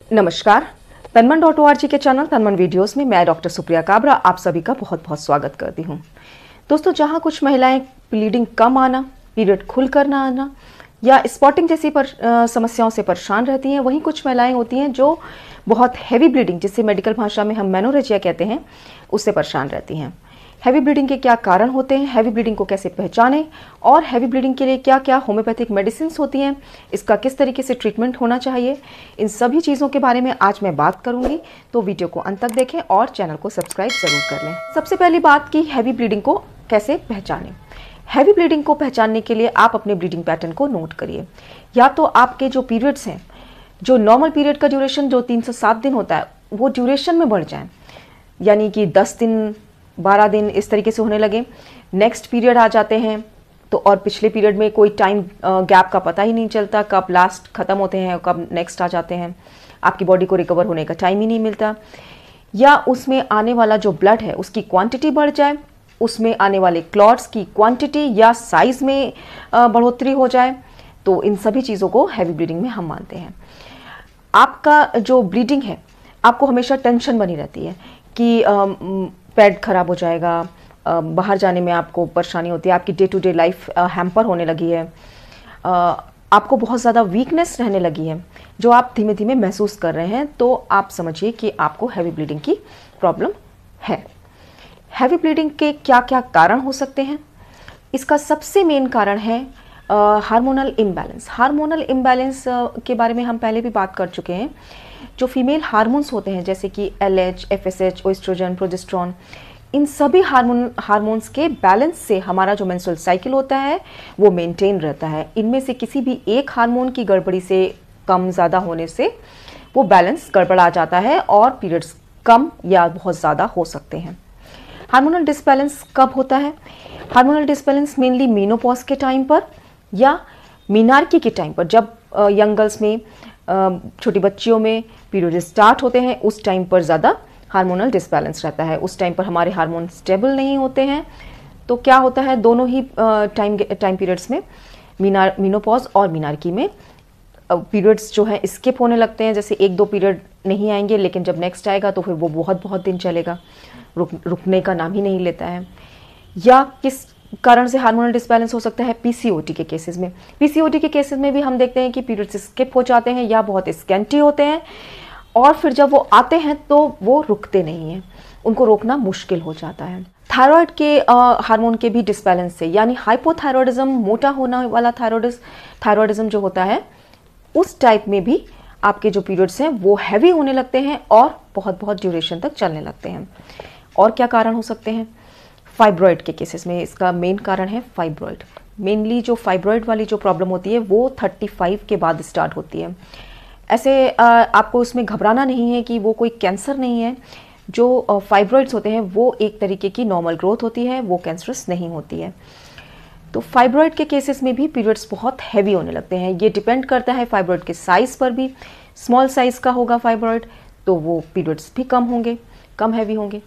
नमस्कार, तनमन.org के channel तनमन videos में मैं डॉक्टर सुप्रिया काबरा आप सभी का बहुत बहुत स्वागत करती हूँ। दोस्तों, जहाँ कुछ महिलाएं ब्लीडिंग कम आना, पीरियड खुलकर ना आना या स्पॉटिंग जैसी समस्याओं से परेशान रहती हैं, वहीं कुछ महिलाएं होती हैं जो बहुत हैवी ब्लीडिंग, जिसे मेडिकल भाषा में हम मेनोरेजिया कहते हैं, उससे परेशान रहती हैं। हैवी ब्लीडिंग के क्या कारण होते हैं, हैवी ब्लीडिंग को कैसे पहचानें और हैवी ब्लीडिंग के लिए क्या क्या होम्योपैथिक मेडिसिन होती हैं, इसका किस तरीके से ट्रीटमेंट होना चाहिए, इन सभी चीज़ों के बारे में आज मैं बात करूंगी। तो वीडियो को अंत तक देखें और चैनल को सब्सक्राइब जरूर कर लें। सबसे पहली बात की हैवी ब्लीडिंग को कैसे पहचानें। हैवी ब्लीडिंग को पहचानने के लिए आप अपने ब्लीडिंग पैटर्न को नोट करिए। या तो आपके जो पीरियड्स हैं, जो नॉर्मल पीरियड का ड्यूरेशन जो 3 से 7 दिन होता है, वो ड्यूरेशन में बढ़ जाए, यानी कि 10 दिन 12 दिन इस तरीके से होने लगे। नेक्स्ट पीरियड आ जाते हैं तो और पिछले पीरियड में कोई टाइम गैप का पता ही नहीं चलता, कब लास्ट ख़त्म होते हैं कब नेक्स्ट आ जाते हैं, आपकी बॉडी को रिकवर होने का टाइम ही नहीं मिलता। या उसमें आने वाला जो ब्लड है उसकी क्वांटिटी बढ़ जाए, उसमें आने वाले क्लॉट्स की क्वांटिटी या साइज़ में बढ़ोतरी हो जाए, तो इन सभी चीज़ों को हैवी ब्लीडिंग में हम मानते हैं। आपका जो ब्लीडिंग है, आपको हमेशा टेंशन बनी रहती है कि पैड खराब हो जाएगा, बाहर जाने में आपको परेशानी होती है, आपकी day to day life hamper होने लगी है, आपको बहुत ज़्यादा वीकनेस रहने लगी है, जो आप धीमे धीमे महसूस कर रहे हैं, तो आप समझिए कि आपको हैवी ब्लीडिंग की प्रॉब्लम है। हैवी ब्लीडिंग के क्या क्या कारण हो सकते हैं? इसका सबसे मेन कारण है हार्मोनल इम्बैलेंस। हार्मोनल इम्बैलेंस के बारे में हम पहले भी बात कर चुके हैं। जो फीमेल हार्मोन्स होते हैं जैसे कि LH, FSH, ओएस्ट्रोजन, प्रोजेस्टेरोन, इन सभी हार्मोन्स के बैलेंस से हमारा जो मेंस्ट्रुअल साइकिल होता है वो मेंटेन रहता है। इनमें से किसी भी एक हार्मोन की गड़बड़ी से, कम ज़्यादा होने से वो बैलेंस गड़बड़ा जाता है और पीरियड्स कम या बहुत ज़्यादा हो सकते हैं। हार्मोनल डिसबैलेंस कब होता है? हार्मोनल डिसबैलेंस मेनली मेनोपॉज के टाइम पर या मीनार्की के टाइम पर, जब यंग गर्ल्स में, छोटी बच्चियों में पीरियड स्टार्ट होते हैं, उस टाइम पर ज़्यादा हार्मोनल डिसबैलेंस रहता है। उस टाइम पर हमारे हार्मोन स्टेबल नहीं होते हैं, तो क्या होता है, दोनों ही टाइम पीरियड्स में, मीनोपॉज और मीनार्की में पीरियड्स जो है स्किप होने लगते हैं। जैसे 1-2 पीरियड नहीं आएंगे, लेकिन जब नेक्स्ट आएगा तो फिर वो बहुत बहुत दिन चलेगा, रुकने का नाम ही नहीं लेता है। या किस कारण से हार्मोनल डिसबैलेंस हो सकता है? PCOD के केसेस में। PCOD के केसेस में भी हम देखते हैं कि पीरियड्स स्किप हो जाते हैं या बहुत स्कैंटी होते हैं, और फिर जब वो आते हैं तो वो रुकते नहीं हैं, उनको रोकना मुश्किल हो जाता है। थायराइड के हार्मोन के भी डिसबैलेंस से, यानी हाइपोथायरॉयडिज्म, मोटा होने वाला थायरॉयडिज्म जो होता है, उस टाइप में भी आपके जो पीरियड्स हैं वो हैवी होने लगते हैं और बहुत बहुत ड्यूरेशन तक चलने लगते हैं। और क्या कारण हो सकते हैं? फाइब्रॉइड के केसेस में इसका मेन कारण है फाइब्रॉइड। मेनली जो फाइब्रॉइड वाली जो प्रॉब्लम होती है वो 35 के बाद स्टार्ट होती है। ऐसे आपको इसमें घबराना नहीं है कि वो कोई कैंसर नहीं है। जो फाइब्रॉइड्स होते हैं वो एक तरीके की नॉर्मल ग्रोथ होती है, वो कैंसरस नहीं होती है। तो फाइब्रॉइड के केसेस में भी पीरियड्स बहुत हैवी होने लगते हैं। ये डिपेंड करता है फाइब्रॉइड के साइज़ पर भी। स्मॉल साइज़ का होगा फाइब्रॉइड तो वो पीरियड्स भी कम होंगे, कम हैवी होंगे।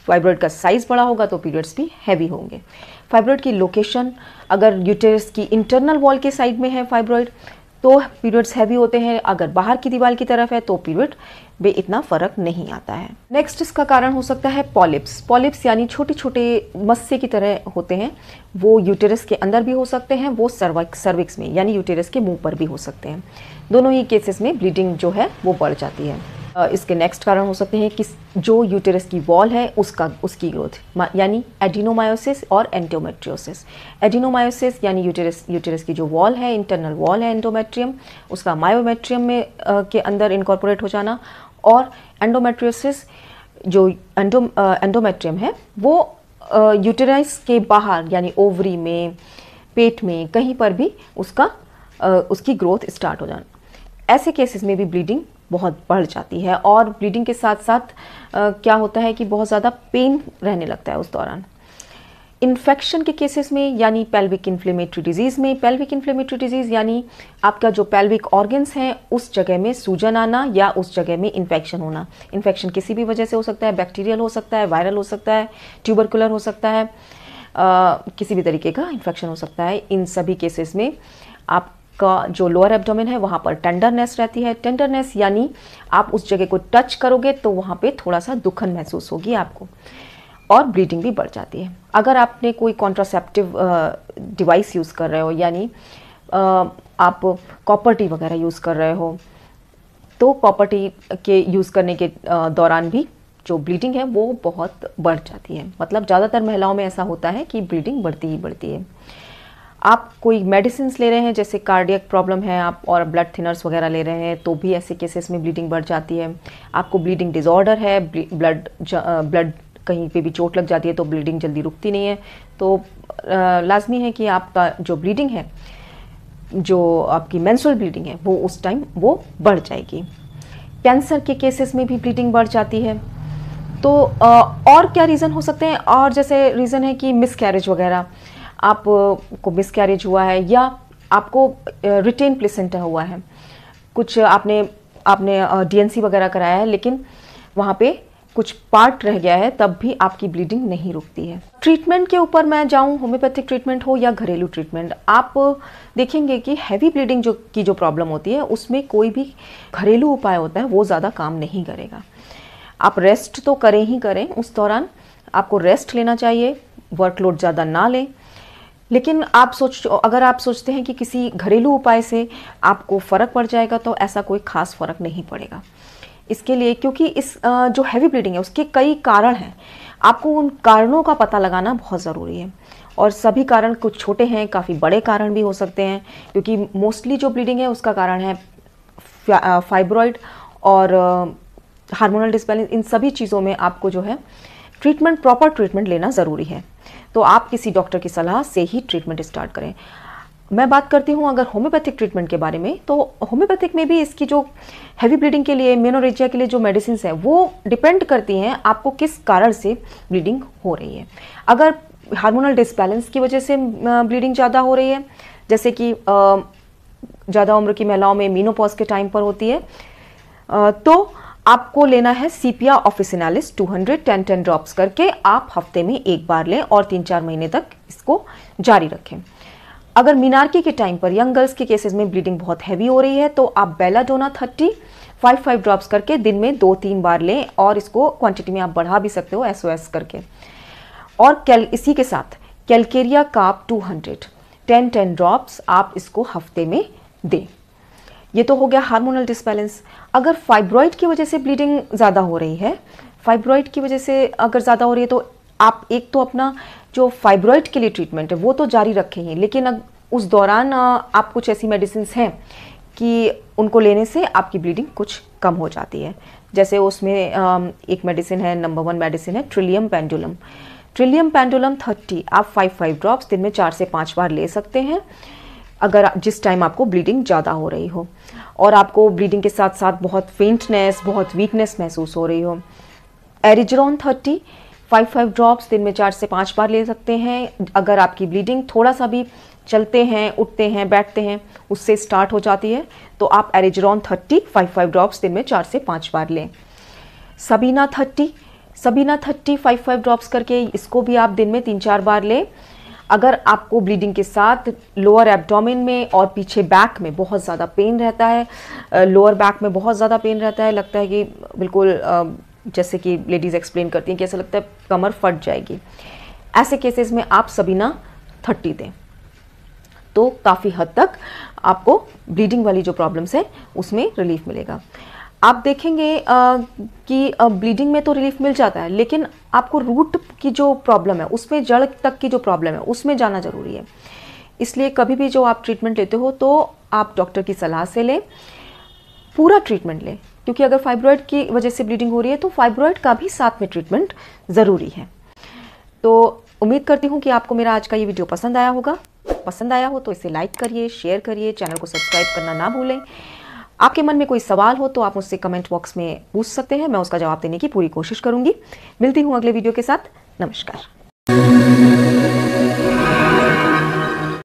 फाइब्रॉइड का साइज़ बड़ा होगा तो पीरियड्स भी हैवी होंगे। फाइब्रॉइड की लोकेशन, अगर यूटेरस की इंटरनल वॉल के साइड में है फाइब्रॉइड तो पीरियड्स हैवी होते हैं, अगर बाहर की दीवार की तरफ है तो पीरियड में इतना फर्क नहीं आता है। नेक्स्ट इसका कारण हो सकता है पॉलिप्स। पॉलिप्स यानी छोटे छोटे मस्से की तरह होते हैं, वो यूटेरस के अंदर भी हो सकते हैं, वो सर्विक्स में यानी यूटेरस के मुंह पर भी हो सकते हैं। दोनों ही केसेस में ब्लीडिंग जो है वो बढ़ जाती है। इसके नेक्स्ट कारण हो सकते हैं कि जो यूटेरस की वॉल है उसकी ग्रोथ, यानी एडिनोमायोसिस और एंडोमेट्रियोसिस। एडिनोमायोसिस यानी यूटेरस की जो वॉल है, इंटरनल वॉल है एंडोमेट्रियम, उसका मायोमेट्रियम में के अंदर इनकॉर्पोरेट हो जाना, और एंडोमेट्रियोसिस जो एंडोमेट्रियम है वो यूटेरस के बाहर यानी ओवरी में, पेट में, कहीं पर भी उसकी ग्रोथ स्टार्ट हो जाना। ऐसे केसेस में भी ब्लीडिंग बहुत बढ़ जाती है, और ब्लीडिंग के साथ साथ क्या होता है कि बहुत ज़्यादा पेन रहने लगता है उस दौरान। इन्फेक्शन के केसेस में, यानी पेल्विक इन्फ्लेमेटरी डिजीज़ में, पेल्विक इन्फ्लेमेटरी डिजीज़ यानी आपका जो पेल्विक ऑर्गन्स हैं उस जगह में सूजन आना या उस जगह में इन्फेक्शन होना। इन्फेक्शन किसी भी वजह से हो सकता है, बैक्टीरियल हो सकता है, वायरल हो सकता है, ट्यूबरकुलर हो सकता है, किसी भी तरीके का इन्फेक्शन हो सकता है। इन सभी केसेस में आपका जो लोअर एब्डोमेन है वहाँ पर टेंडरनेस रहती है। टेंडरनेस यानी आप उस जगह को टच करोगे तो वहाँ पे थोड़ा सा दुखन महसूस होगी आपको, और ब्लीडिंग भी बढ़ जाती है। अगर आपने कोई कॉन्ट्रासेप्टिव डिवाइस यूज़ कर रहे हो, यानी आप कॉपर टी वगैरह यूज़ कर रहे हो, तो कॉपर टी के यूज़ करने के दौरान भी जो ब्लीडिंग है वो बहुत बढ़ जाती है। मतलब ज़्यादातर महिलाओं में ऐसा होता है कि ब्लीडिंग बढ़ती ही बढ़ती है। आप कोई मेडिसिन ले रहे हैं, जैसे कार्डियक प्रॉब्लम है आप, और ब्लड थिनर्स वगैरह ले रहे हैं, तो भी ऐसे केसेस में ब्लीडिंग बढ़ जाती है। आपको ब्लीडिंग डिसऑर्डर है, ब्लड कहीं पे भी चोट लग जाती है तो ब्लीडिंग जल्दी रुकती नहीं है, तो लाजमी है कि आपका जो ब्लीडिंग है, जो आपकी मेंस्ट्रुअल ब्लीडिंग है, वो उस टाइम वो बढ़ जाएगी। कैंसर के केसेस में भी ब्लीडिंग बढ़ जाती है। तो और क्या रीज़न हो सकते हैं? और जैसे रीज़न है कि मिसकैरेज वगैरह, आपको मिसकैरेज हुआ है या आपको रिटेन प्लेसेंटा हुआ है, कुछ आपने डीएनसी वगैरह कराया है लेकिन वहाँ पे कुछ पार्ट रह गया है, तब भी आपकी ब्लीडिंग नहीं रुकती है। ट्रीटमेंट के ऊपर मैं जाऊँ, होम्योपैथिक ट्रीटमेंट हो या घरेलू ट्रीटमेंट, आप देखेंगे कि हैवी ब्लीडिंग जो प्रॉब्लम होती है उसमें कोई भी घरेलू उपाय होता है वो ज़्यादा काम नहीं करेगा। आप रेस्ट तो करें ही करें, उस दौरान आपको रेस्ट लेना चाहिए, वर्कलोड ज़्यादा ना लें। लेकिन अगर आप सोचते हैं कि किसी घरेलू उपाय से आपको फ़र्क पड़ जाएगा, तो ऐसा कोई ख़ास फ़र्क नहीं पड़ेगा। इसके लिए, क्योंकि इस जो हैवी ब्लीडिंग है उसके कई कारण हैं, आपको उन कारणों का पता लगाना बहुत ज़रूरी है। और सभी कारण कुछ छोटे हैं, काफ़ी बड़े कारण भी हो सकते हैं, क्योंकि मोस्टली जो ब्लीडिंग है उसका कारण है फाइब्रॉइड और हार्मोनल डिसबैलेंस। इन सभी चीज़ों में आपको जो है प्रॉपर ट्रीटमेंट लेना ज़रूरी है। तो आप किसी डॉक्टर की सलाह से ही ट्रीटमेंट स्टार्ट करें। मैं बात करती हूँ अगर होम्योपैथिक ट्रीटमेंट के बारे में, तो होम्योपैथिक में भी इसकी जो हैवी ब्लीडिंग के लिए, मेनोरेजिया के लिए जो मेडिसिन है वो डिपेंड करती हैं आपको किस कारण से ब्लीडिंग हो रही है। अगर हार्मोनल डिसबैलेंस की वजह से ब्लीडिंग ज़्यादा हो रही है, जैसे कि ज़्यादा उम्र की महिलाओं में मीनोपॉज के टाइम पर होती है, तो आपको लेना है सीपिया ऑफिसिनालिस 210 ड्रॉप्स करके आप हफ्ते में एक बार लें और 3-4 महीने तक इसको जारी रखें। अगर मीनार्की के टाइम पर यंग गर्ल्स के केसेस में ब्लीडिंग बहुत हैवी हो रही है, तो आप बेलाडोना 30 5 ड्रॉप्स करके दिन में 2-3 बार लें, और इसको क्वांटिटी में आप बढ़ा भी सकते हो SOS करके। और इसी के साथ कैलकेरिया कार्ब 210 ड्रॉप्स आप इसको हफ्ते में दें। ये तो हो गया हार्मोनल डिसबैलेंस। अगर फाइब्रॉइड की वजह से ब्लीडिंग ज़्यादा हो रही है, फाइब्रॉइड की वजह से अगर ज़्यादा हो रही है, तो आप एक तो अपना जो फाइब्रॉइड के लिए ट्रीटमेंट है वो तो जारी रखें ही, लेकिन उस दौरान आप कुछ ऐसी मेडिसिन हैं कि उनको लेने से आपकी ब्लीडिंग कुछ कम हो जाती है। जैसे उसमें एक मेडिसिन है, नंबर 1 मेडिसिन है ट्रिलियम पेंडुलम। ट्रिलियम पेंडुलम 30 आप 5 ड्रॉप्स दिन में 4 से 5 बार ले सकते हैं, अगर जिस टाइम आपको ब्लीडिंग ज़्यादा हो रही हो और आपको ब्लीडिंग के साथ साथ बहुत फेंटनेस, बहुत वीकनेस महसूस हो रही हो। एरिजरॉन 30 5 ड्रॉप्स दिन में 4 से 5 बार ले सकते हैं। अगर आपकी ब्लीडिंग थोड़ा सा भी चलते हैं, उठते हैं, बैठते हैं उससे स्टार्ट हो जाती है, तो आप एरिजरॉन 30 5 ड्रॉप्स दिन में 4 से 5 बार लें। सबीना 30 5 ड्रॉप्स करके इसको भी आप दिन में 3-4 बार लें। अगर आपको ब्लीडिंग के साथ लोअर एब्डोमेन में और पीछे बैक में बहुत ज़्यादा पेन रहता है, लोअर बैक में बहुत ज़्यादा पेन रहता है, लगता है कि बिल्कुल जैसे कि लेडीज़ एक्सप्लेन करती हैं कि ऐसा लगता है कमर फट जाएगी, ऐसे केसेस में आप सबीना 30 दें, तो काफ़ी हद तक आपको ब्लीडिंग वाली जो प्रॉब्लम्स है उसमें रिलीफ मिलेगा। आप देखेंगे कि ब्लीडिंग में तो रिलीफ मिल जाता है, लेकिन आपको रूट की जो प्रॉब्लम है उसमें, जड़ तक की जो प्रॉब्लम है उसमें जाना ज़रूरी है। इसलिए कभी भी जो आप ट्रीटमेंट लेते हो तो आप डॉक्टर की सलाह से लें, पूरा ट्रीटमेंट लें, क्योंकि अगर फाइब्रॉइड की वजह से ब्लीडिंग हो रही है तो फाइब्रॉइड का भी साथ में ट्रीटमेंट ज़रूरी है। तो उम्मीद करती हूँ कि आपको मेरा आज का ये वीडियो पसंद आया होगा। पसंद आया हो तो इसे लाइक करिए, शेयर करिए, चैनल को सब्सक्राइब करना ना भूलें। आपके मन में कोई सवाल हो तो आप मुझसे कमेंट बॉक्स में पूछ सकते हैं, मैं उसका जवाब देने की पूरी कोशिश करूंगी। मिलती हूँ अगले वीडियो के साथ। नमस्कार।